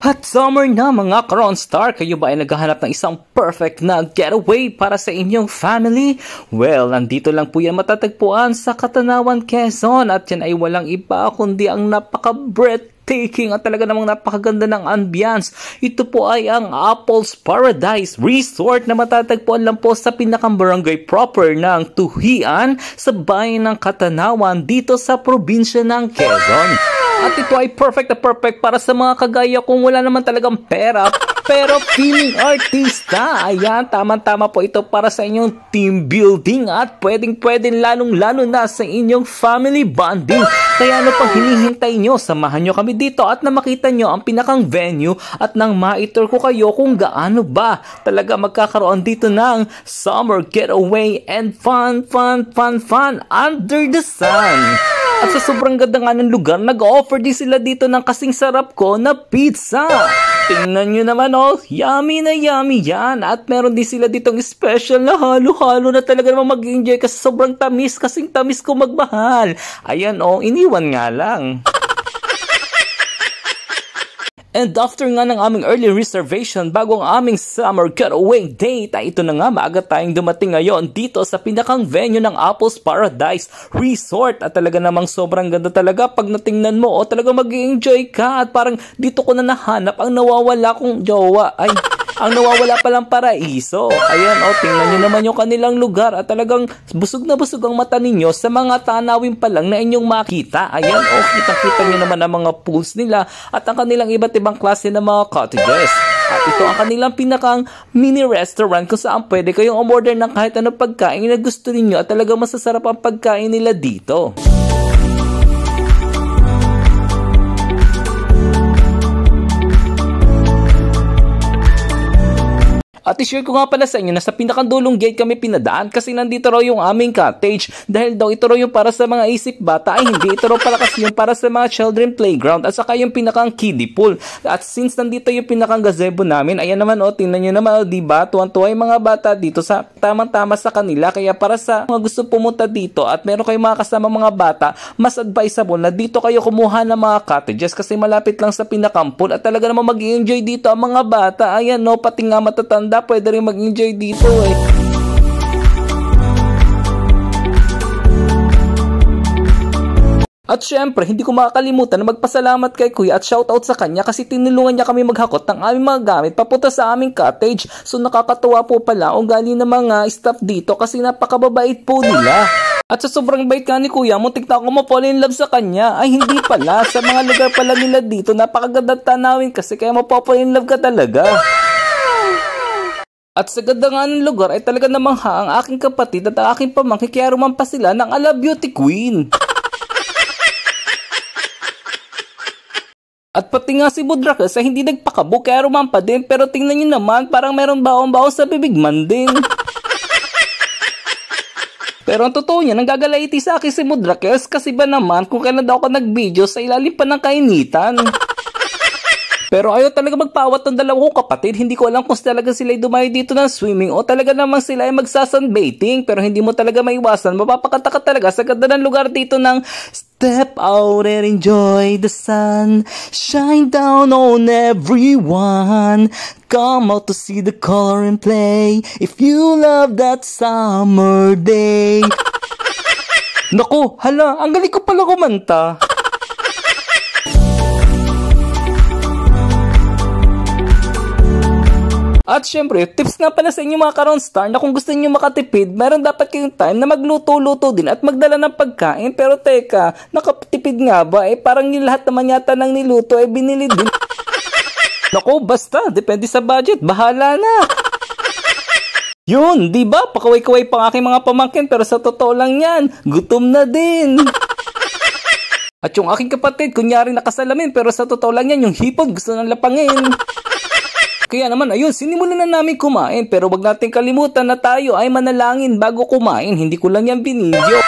Hot summer na mga ka-Ronstar, kayo ba ay naghahanap ng isang perfect na getaway para sa inyong family? Well, nandito lang po yan matatagpuan sa Catanawan, Quezon at yan ay walang iba kundi ang napaka-breathtaking at talaga namang napakaganda ng ambience. Ito po ay ang Apples Paradise Resort na matatagpuan lang po sa pinakang barangay proper ng Tuhian sa bayan ng Catanawan dito sa probinsya ng Quezon. At ito ay perfect na perfect para sa mga kagaya kung wala naman talagang pera pero feeling artista. Ayan, tama-tama po ito para sa inyong team building at pwedeng-pwedeng lalong-lalo na sa inyong family bonding. Kaya ano pang hinihintay nyo? Samahan nyo kami dito at na makita nyo ang pinakang venue at nang maitur ko kayo kung gaano ba talaga magkakaroon dito ng summer getaway and fun under the sun. At sa sobrang ganda nga ng lugar, nag-offer din sila dito ng kasing sarap ko na pizza. Tingnan nyo naman yummy na yummy yan. At meron din sila ditong special na halo-halo na talaga naman mag-enjoy kasi sobrang tamis, kasing tamis ko magmahal. Ayan iniwan nga lang. And after nga ng aming early reservation bago ang aming summer getaway date, ay ito na nga maaga tayong dumating ngayon dito sa pinakang venue ng Apples Paradise Resort. At talaga namang sobrang ganda talaga pag natingnan mo talaga mag-enjoy ka at parang dito ko na nahanap ang nawawala kong jowa. Ang nawawala palang paraiso. Ayan tingnan nyo naman yung kanilang lugar at talagang busog na busog ang mata ninyo sa mga tanawin pa lang na inyong makita. Ayan kitang-kita nyo naman ang mga pools nila at ang kanilang iba't ibang klase ng mga cottages. At ito ang kanilang pinakang mini restaurant kung saan pwede kayong umorder ng kahit anong pagkain na gusto ninyo at talagang masasarap ang pagkain nila dito. At i-share ko nga pala sa inyo na sa pinakandulong gate kami pinadaan kasi nandito raw yung aming cottage dahil daw ito raw yung para sa mga isip bata hindi ito raw pala kasi yung para sa mga children playground at saka yung pinakang kiddie pool. At since nandito yung pinakang gazebo namin, ayan naman tingnan nyo naman diba, tuwan-tuwa yung mga bata dito sa tamang-tama sa kanila. Kaya para sa mga gusto pumunta dito at meron kayong mga kasama mga bata, mas advisable na dito kayo kumuha ng mga cottages kasi malapit lang sa pinakang pool at talaga naman mag-i-enjoy dito ang mga bata. Ayan pati nga matatanda pwede rin mag-enjoy dito At syempre, hindi ko makakalimutan na magpasalamat kay Kuya at shoutout sa kanya kasi tinulungan niya kami maghakot ng aming mga gamit papunta sa aming cottage. So nakakatuwa po pala ang galing ng mga staff dito kasi napakababait po nila. At sa sobrang bait ka ni Kuya, muntik na ako ma-fall in love sa kanya. Ay hindi pala, sa mga lugar pala nila dito napakaganda tanawin kasi kaya ma-fall in love ka talaga. At sa ganda nga ng lugar ay talaga namangha ang aking kapatid at ang aking pamangkin kaya rumampa sila ng ala beauty queen. At pati nga si Budrakes ay hindi nagpakabo kaya rumampa din pero tingnan nyo naman parang meron baon-baon sa bibigman din. Pero ang totoo niya, nanggagalaiti sa akin si Budrakes kasi ba naman kung kailan daw ako nag-video sa ilalim pa ng kainitan. Pero ayaw talaga magpawat ng dalawang kapatid. Hindi ko alam kung talaga sila dumayo dito ng swimming o talaga namang sila ay magsasunbathing. Pero hindi mo talaga maiwasan. Mapapakata ka talaga sa ganda ng lugar dito ng step out and enjoy the sun. Shine down on everyone. Come out to see the color and play. If you love that summer day. Naku, hala, ang galing ko pala kumanta. At syempre, tips nga pala sa inyo mga ka-Ronstar na kung gusto niyo makatipid, meron dapat kayong time na magluto-luto din at magdala ng pagkain. Pero teka, nakatipid nga ba? Parang yung lahat naman yata ng niluto binili din. Naku, basta, depende sa budget, bahala na. Yun, di ba? Pakaway-kaway pang aking mga pamangkin pero sa totoo lang yan, gutom na din. At yung aking kapatid, kunyari nakasalamin pero sa totoo lang yan, yung hipon gusto nang lapangin. Kaya naman ayun, sinimulan na namin kumain pero wag natin kalimutan na tayo ay manalangin bago kumain. Hindi ko lang yan binidyo.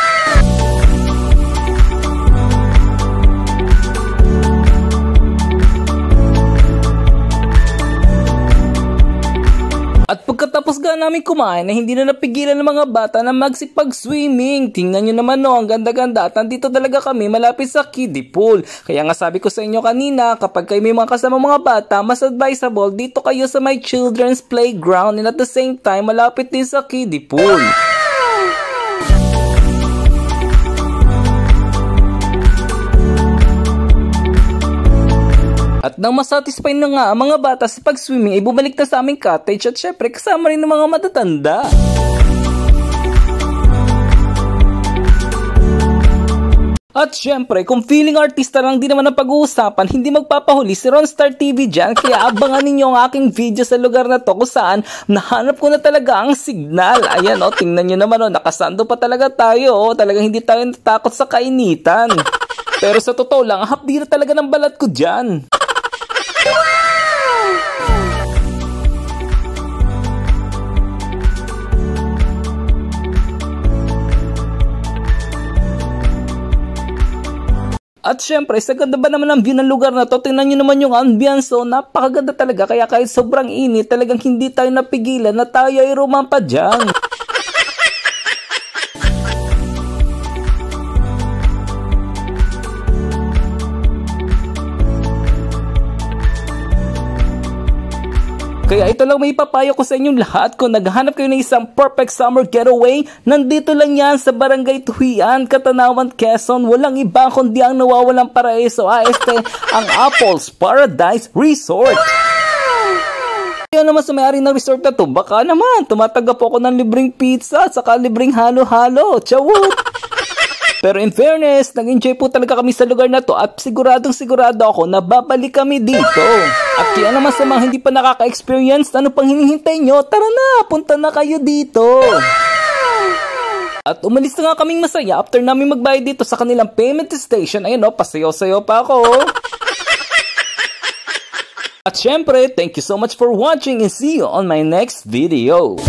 At pagkatapos Pagkatapos nga namin kumain na hindi na napigilan ng mga bata na magsipag-swimming. Tingnan nyo naman no, ang ganda-ganda at nandito talaga kami malapit sa kiddie pool. Kaya nga sabi ko sa inyo kanina, kapag kayo may mga kasama mga bata, mas advisable dito kayo sa my children's playground and at the same time malapit din sa kiddie pool. At nang masatisfy na nga ang mga bata sa pag-swimming ay bumalik na sa aming cottage at syempre kasama rin ng mga matatanda. At syempre, kung feeling artista lang din naman ang pag-uusapan, hindi magpapahuli si Ronstar TV dyan. Kaya abangan ninyo ang aking video sa lugar na to kung saan nahanap ko na talaga ang signal. Ayan o, tingnan nyo naman o, nakasando pa talaga tayo o. Talagang hindi tayo natakot sa kainitan. Pero sa totoo lang, hapdi na talaga ng balat ko dyan. At syempre, sa ganda ba naman ang view ng lugar na to, tingnan nyo naman yung ambience, so napakaganda talaga. Kaya kahit sobrang init, talagang hindi tayo napigilan na tayo ay rumampa dyan. Kaya ito lang may papayo ko sa inyong lahat. Kung naghahanap kayo ng isang perfect summer getaway, nandito lang yan sa Barangay Tuhian, Katanawan, Quezon. Walang iba kundi ang nawawalang paraiso. Ang Apples Paradise Resort. Kaya naman sa may-ari ng resort na to, baka naman tumatanggap ako ng libreng pizza at saka libreng halo-halo. Chawut! Pero in fairness, nag-enjoy po talaga kami sa lugar na to at siguradong sigurado ako na babalik kami dito. At kaya naman sa mga hindi pa nakaka-experience, ano pang hinihintay nyo? Tara na, punta na kayo dito. At umalis na nga kaming masaya after namin magbayad dito sa kanilang payment station. Ayun o, pasayaw-sayaw pa ako. At syempre, thank you so much for watching and see you on my next video.